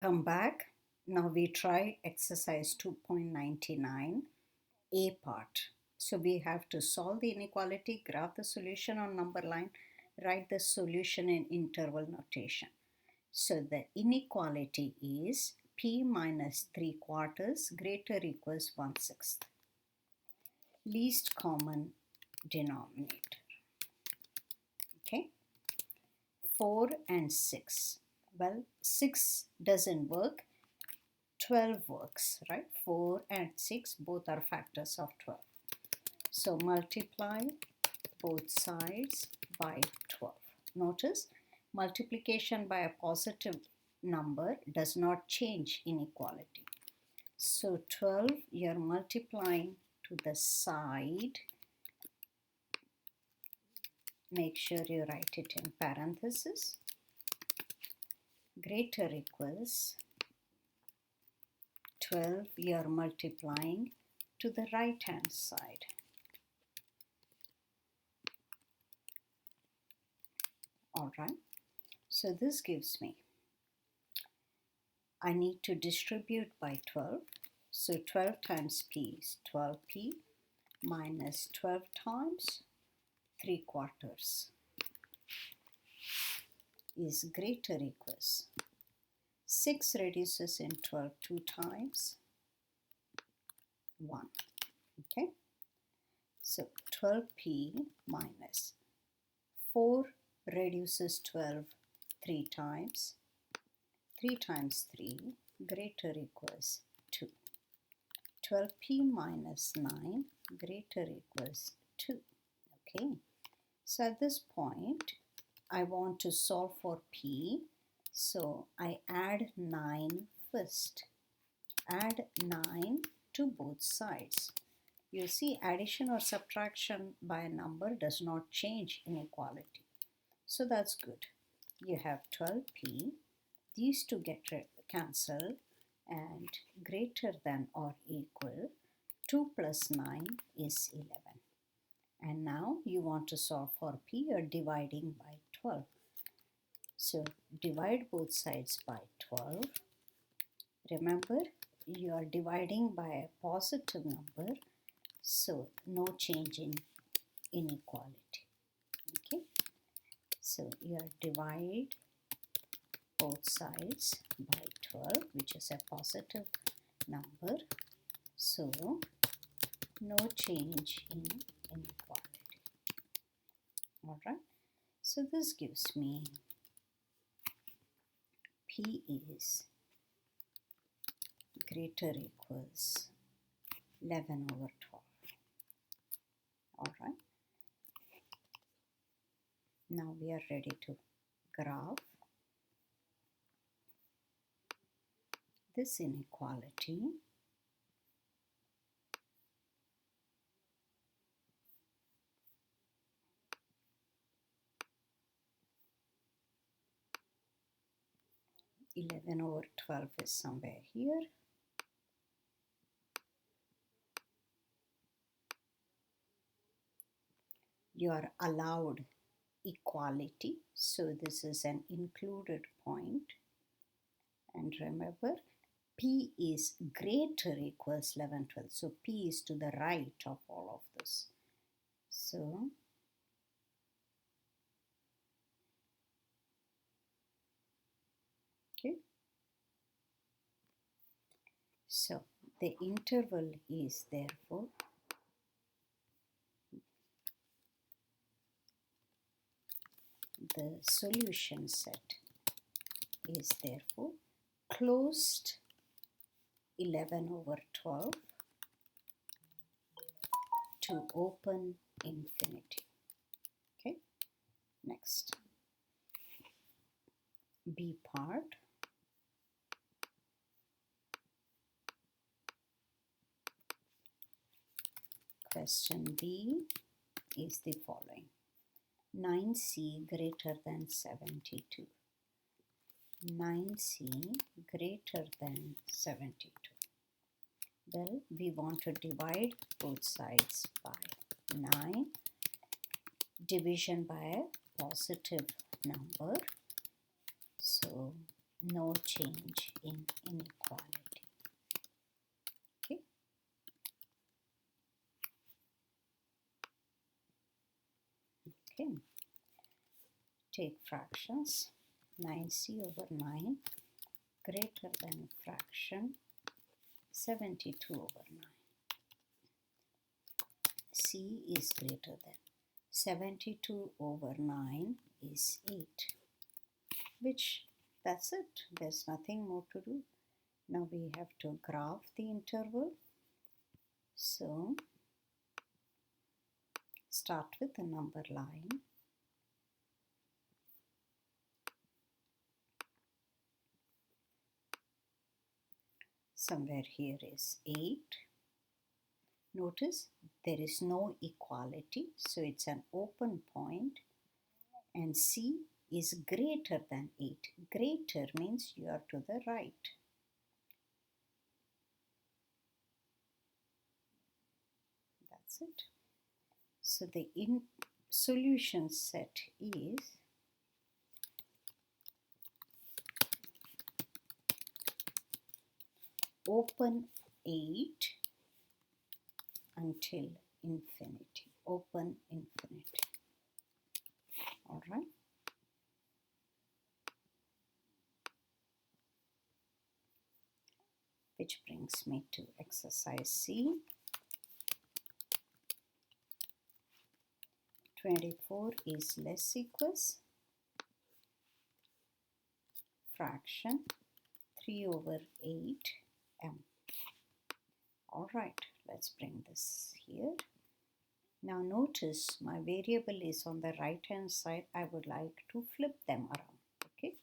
Come back. Now we try exercise 2.99, A part. So we have to solve the inequality, graph the solution on number line, write the solution in interval notation. So the inequality is P minus 3/4 greater equals 1/6. Least common denominator. Okay. 4 and 6. Well, 6 doesn't work. 12 works, right? 4 and 6 both are factors of 12. So multiply both sides by 12. Notice multiplication by a positive number does not change inequality. So 12 you're multiplying to the side. Make sure you write it in parentheses. Greater equals 12 you're multiplying to the right hand side. Alright, so this gives me, I need to distribute by 12. So 12 times P is 12P minus 12 times 3/4 is greater equals 6 reduces in 12 2 times 1. Okay, so 12P minus 4 reduces 12 3 times. 3 times 3 greater equals 2. 12P minus 9 greater equals 2. Okay, so at this point I want to solve for P, so I add 9 first. Add 9 to both sides. You see, addition or subtraction by a number does not change inequality. So that's good. You have 12P. These two get cancelled and greater than or equal 2 plus 9 is 11. And now you want to solve for P, you're dividing by 12. So divide both sides by 12. Remember, you are dividing by a positive number, so no change in inequality. Okay, so you divide both sides by 12, which is a positive number, so no change in inequality. Alright, so this gives me P is greater equals 11 over 12. Alright, now we are ready to graph this inequality. (11 over 12) is somewhere here. You are allowed equality, so this is an included point. And remember, P is greater equals 11 12, so P is to the right of all of this. So okay, so the interval is therefore the solution set is therefore closed 11 over 12 to open infinity. Okay, next, B part. Question B is the following: 9C greater than 72. 9C greater than 72. Well, we want to divide both sides by 9. Division by a positive number. So no change in inequality. Okay. Okay. Take fractions. 9c over 9 greater than fraction 72 over 9. C is greater than 72 over 9 is 8, which that's it. There's nothing more to do. Now we have to graph the interval. So start with the number line. Somewhere here is 8. Notice there is no equality, so it's an open point, and C is greater than 8. Greater means you are to the right. That's it. So the solution set is open 8 until infinity. Open infinity. All right. Which brings me to exercise C. 24 is less equals fraction 3 over 8 m. All right, let's bring this here. Now notice my variable is on the right hand side. I would like to flip them around. Okay.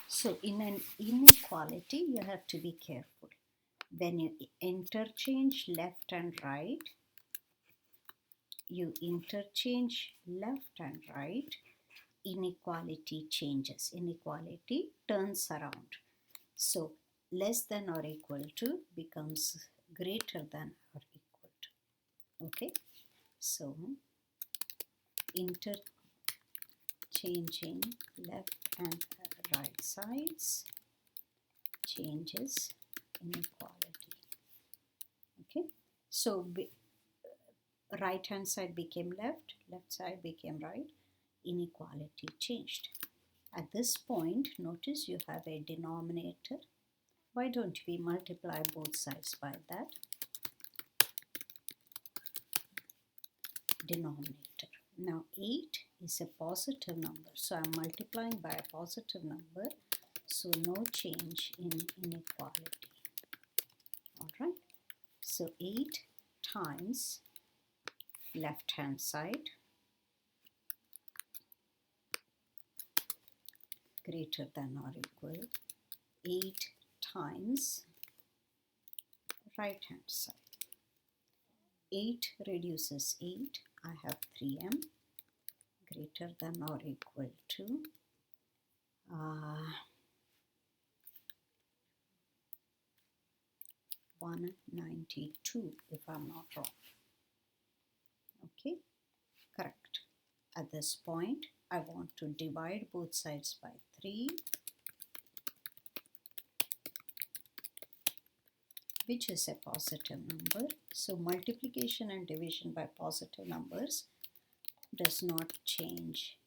So in an inequality, you have to be careful. When you interchange left and right, inequality changes. Inequality turns around. So less than or equal to becomes greater than or equal to. Okay. So interchanging left and right sides changes inequality. Okay. So right hand side became left, left side became right, inequality changed. At this point, notice you have a denominator. Why don't we multiply both sides by that denominator? Now 8 is a positive number, so I'm multiplying by a positive number, so no change in inequality. All right, so 8 times left hand side greater than or equal 8 times right hand side. 8 reduces 8, I have 3m greater than or equal to 192, if I'm not wrong. Okay, correct. At this point, I want to divide both sides by 3, which is a positive number. So multiplication and division by positive numbers does not change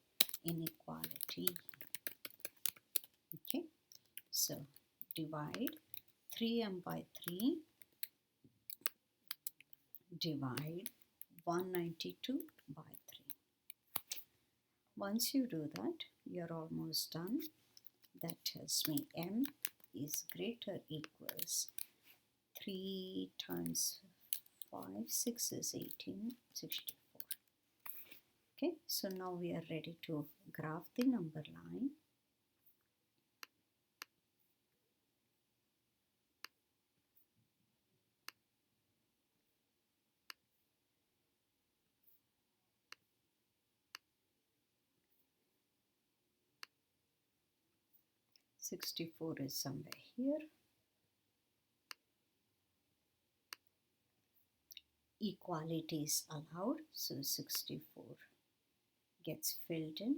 inequality. Okay, so divide 3m by 3, divide 192 by 3. Once you do that, you're almost done. That tells me m is greater equals 3 times 5, 6 is 18, 64. Okay, so now we are ready to graph the number line. $64 is somewhere here. Equality is allowed, so 64 gets filled in.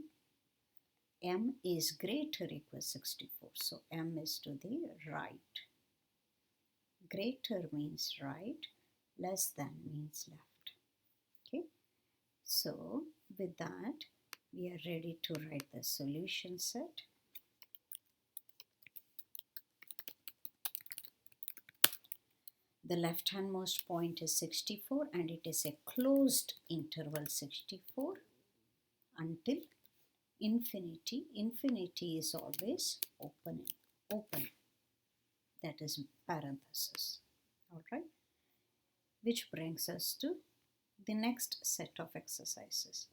m is greater equals 64. So m is to the right. Greater means right, less than means left. Okay. So with that, we are ready to write the solution set. The left-handmost point is 64 and it is a closed interval 64 until infinity. Infinity is always open. That is parenthesis. Alright. Which brings us to the next set of exercises.